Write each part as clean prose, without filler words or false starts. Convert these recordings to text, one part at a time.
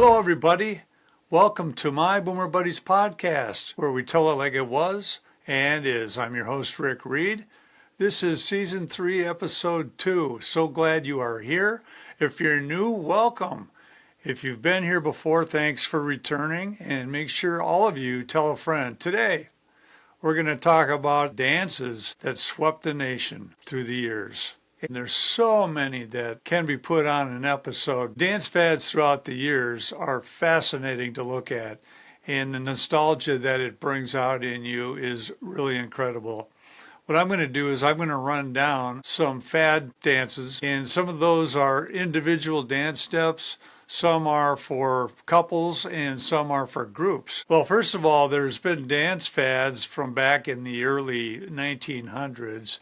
Hello everybody, welcome to my Boomer Buddies podcast, where we tell it like it was and is. I'm your host Rick Reed. This is season 3, episode 2. So glad you are here. If you're new, welcome. If you've been here before, thanks for returning, and make sure all of you tell a friend. Today, we're going to talk about dances that swept the nation through the years. And there's so many that can be put on an episode. Dance fads throughout the years are fascinating to look at, and the nostalgia that it brings out in you is really incredible. What I'm going to do is I'm going to run down some fad dances, and some of those are individual dance steps. Some are for couples and some are for groups. Well, first of all, there's been dance fads from back in the early 1900s.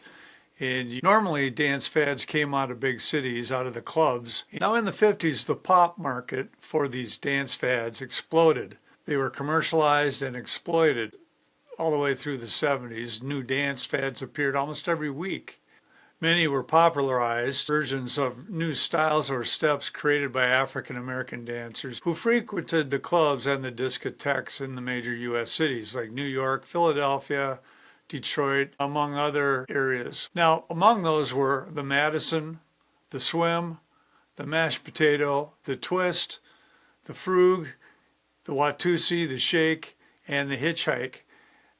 And normally dance fads came out of big cities, out of the clubs. Now in the 50s, the pop market for these dance fads exploded. They were commercialized and exploited all the way through the 70s. New dance fads appeared almost every week. Many were popularized versions of new styles or steps created by African American dancers who frequented the clubs and the discotheques in the major U.S. cities like New York, Philadelphia, Detroit, among other areas. Now, among those were the Madison, the Swim, the Mashed Potato, the Twist, the Frug, the Watusi, the Shake, and the Hitchhike.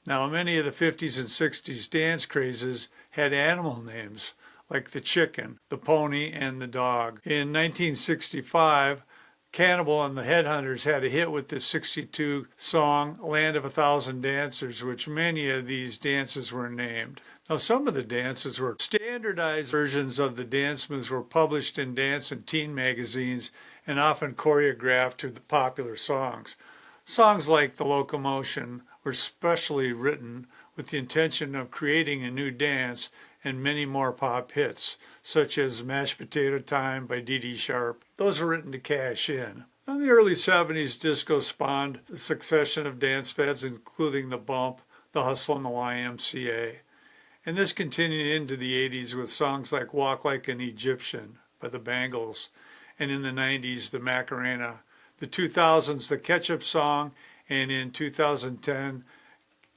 Now, many of the 50s and 60s dance crazes had animal names, like the chicken, the pony, and the dog. In 1965, Cannibal and the Headhunters had a hit with the 62 song Land of a Thousand Dancers, which many of these dances were named. Now, some of the dances were standardized versions of the dance moves were published in dance and teen magazines and often choreographed to the popular songs. Songs like the Locomotion were specially written with the intention of creating a new dance, and many more pop hits, such as Mashed Potato Time by Dee Dee Sharp. Those were written to cash in. In the early 70s, disco spawned a succession of dance fads, including the bump, the hustle, and the YMCA. And this continued into the 80s with songs like Walk Like an Egyptian by the Bangles, and in the 90s, the Macarena. The 2000s, the Ketchup Song, and in 2010,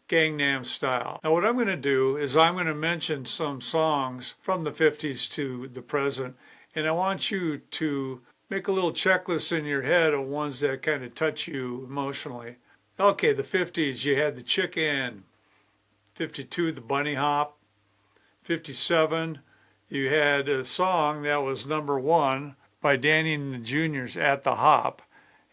Gangnam Style. Now what I'm going to do is I'm going to mention some songs from the 50s to the present, and I want you to make a little checklist in your head of ones that kind of touch you emotionally. Okay, the 50s, you had the Chicken. 52, the Bunny Hop. 57, you had a song that was number 1 by Danny and the Juniors, At the Hop.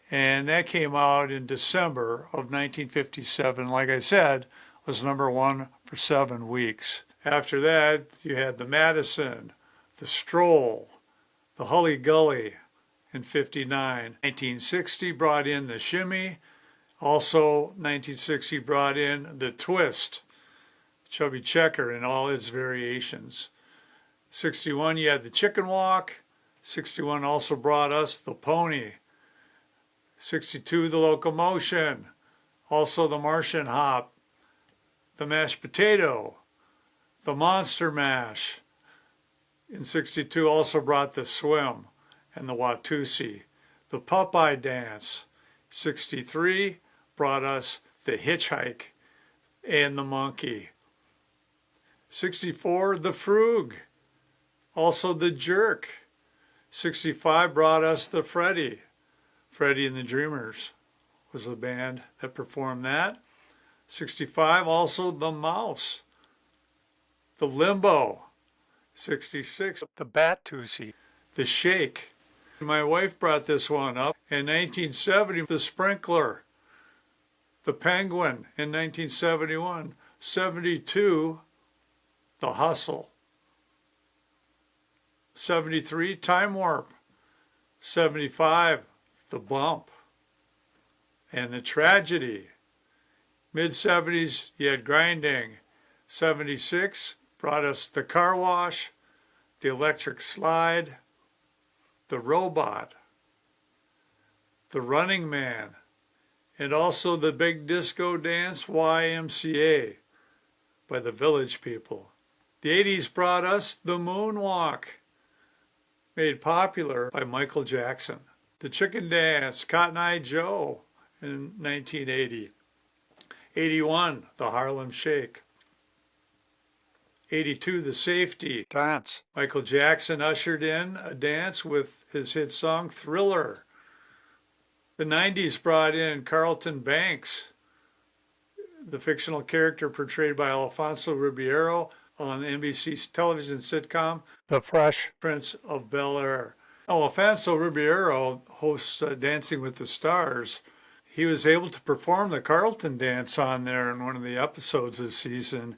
And that came out in December of 1957. Like I said, was number 1 for 7 weeks. After that, you had the Madison, the Stroll, the Hully Gully in 59. 1960 brought in the Shimmy. Also, 1960 brought in the Twist, Chubby Checker in all its variations. 61, you had the Chicken Walk. 61 also brought us the Pony. 62, the Locomotion, also the Martian Hop, the Mashed Potato, the Monster Mash. In 62 also brought the Swim and the Watusi, the Popeye Dance. 63 brought us the Hitchhike and the Monkey. 64, the Frug, also the Jerk. 65 brought us the Freddie and the Dreamers was the band that performed that. 65, also the Mouse, the Limbo. 66, the Batusi, the Shake. My wife brought this one up. In 1970, the Sprinkler, the Penguin in 1971. 72, the Hustle. 73, Time Warp. 75, the Bump, and the Tragedy. Mid-70s, you had Grinding. 76 brought us the Car Wash, the Electric Slide, the Robot, the Running Man, and also the big disco dance YMCA by the Village People. The 80s brought us the Moonwalk, made popular by Michael Jackson. The Chicken Dance, Cotton Eye Joe in 1980. 81, the Harlem Shake. 82, the Safety Dance. Michael Jackson ushered in a dance with his hit song Thriller. The 90s brought in Carlton Banks, the fictional character portrayed by Alfonso Ribeiro on the NBC television sitcom The Fresh Prince of Bel-Air. Alfonso Ribeiro hosts Dancing with the Stars. He was able to perform the Carlton dance on there in one of the episodes this season.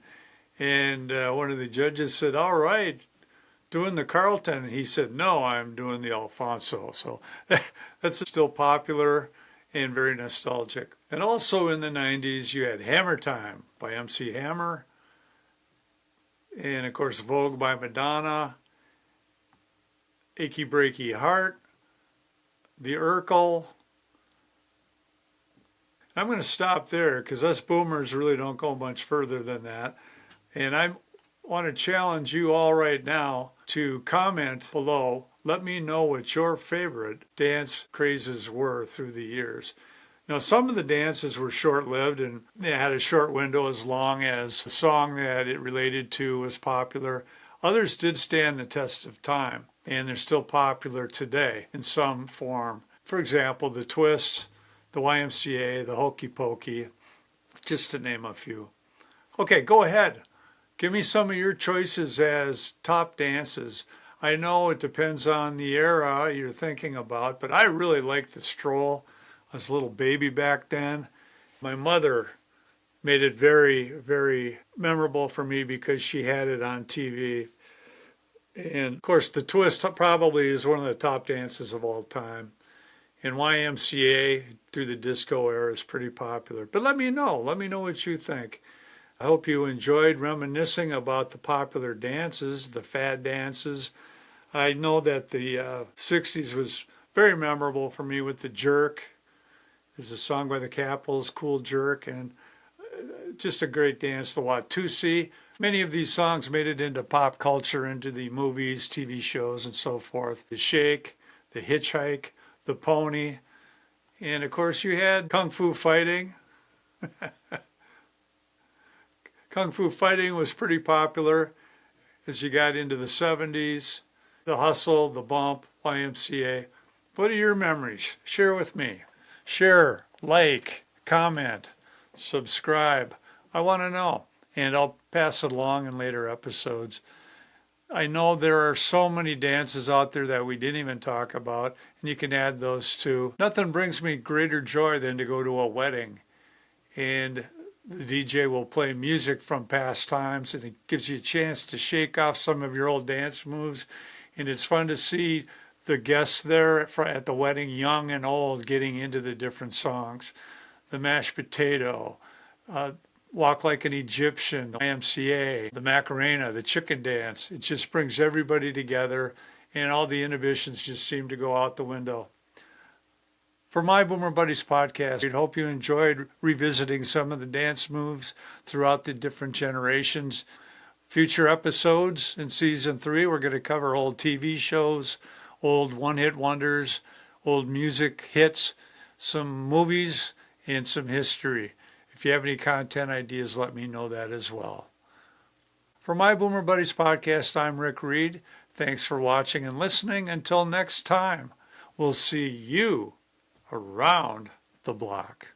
And one of the judges said, all right, doing the Carlton. And he said, no, I'm doing the Alfonso. So that's still popular and very nostalgic. And also in the 90s, you had Hammer Time by MC Hammer. And of course, Vogue by Madonna. Achy Breaky Heart. The Urkel. I'm going to stop there because us boomers really don't go much further than that. And I want to challenge you all right now to comment below. Let me know what your favorite dance crazes were through the years. Now, some of the dances were short-lived and they had a short window as long as the song that it related to was popular. Others did stand the test of time, and they're still popular today in some form. For example, the Twist, the YMCA, the Hokey Pokey, just to name a few. Okay, go ahead. Give me some of your choices as top dances. I know it depends on the era you're thinking about, but I really liked the Stroll. I was a little baby back then. My mother made it very, very memorable for me because she had it on TV. And of course, the Twist probably is one of the top dances of all time. And YMCA through the disco era is pretty popular. But let me know what you think. I hope you enjoyed reminiscing about the popular dances, the fad dances. I know that the 60s was very memorable for me with the Jerk. There's a song by the Capitals, Cool Jerk, and just a great dance, the Watusi. Many of these songs made it into pop culture, into the movies, TV shows, and so forth. The Shake, the Hitchhike, the Pony, and of course you had Kung Fu Fighting. Kung Fu Fighting was pretty popular as you got into the 70s. The Hustle, the Bump, YMCA. What are your memories? Share with me. Share, like, comment, subscribe. I want to know, and I'll pass it along in later episodes. I know there are so many dances out there that we didn't even talk about, and you can add those too. Nothing brings me greater joy than to go to a wedding, and the DJ will play music from past times, and it gives you a chance to shake off some of your old dance moves, and it's fun to see the guests there at the wedding, young and old, getting into the different songs. The Mashed Potato, Walk Like an Egyptian, the YMCA, the Macarena, the Chicken Dance. It just brings everybody together, and all the inhibitions just seem to go out the window. For my Boomer Buddies podcast, I hope you enjoyed revisiting some of the dance moves throughout the different generations. Future episodes in Season 3, we're going to cover old TV shows, old one-hit wonders, old music hits, some movies, and some history. If you have any content ideas, let me know that as well. For my Boomer Buddies podcast, I'm Rick Reed. Thanks for watching and listening. Until next time, we'll see you around the block.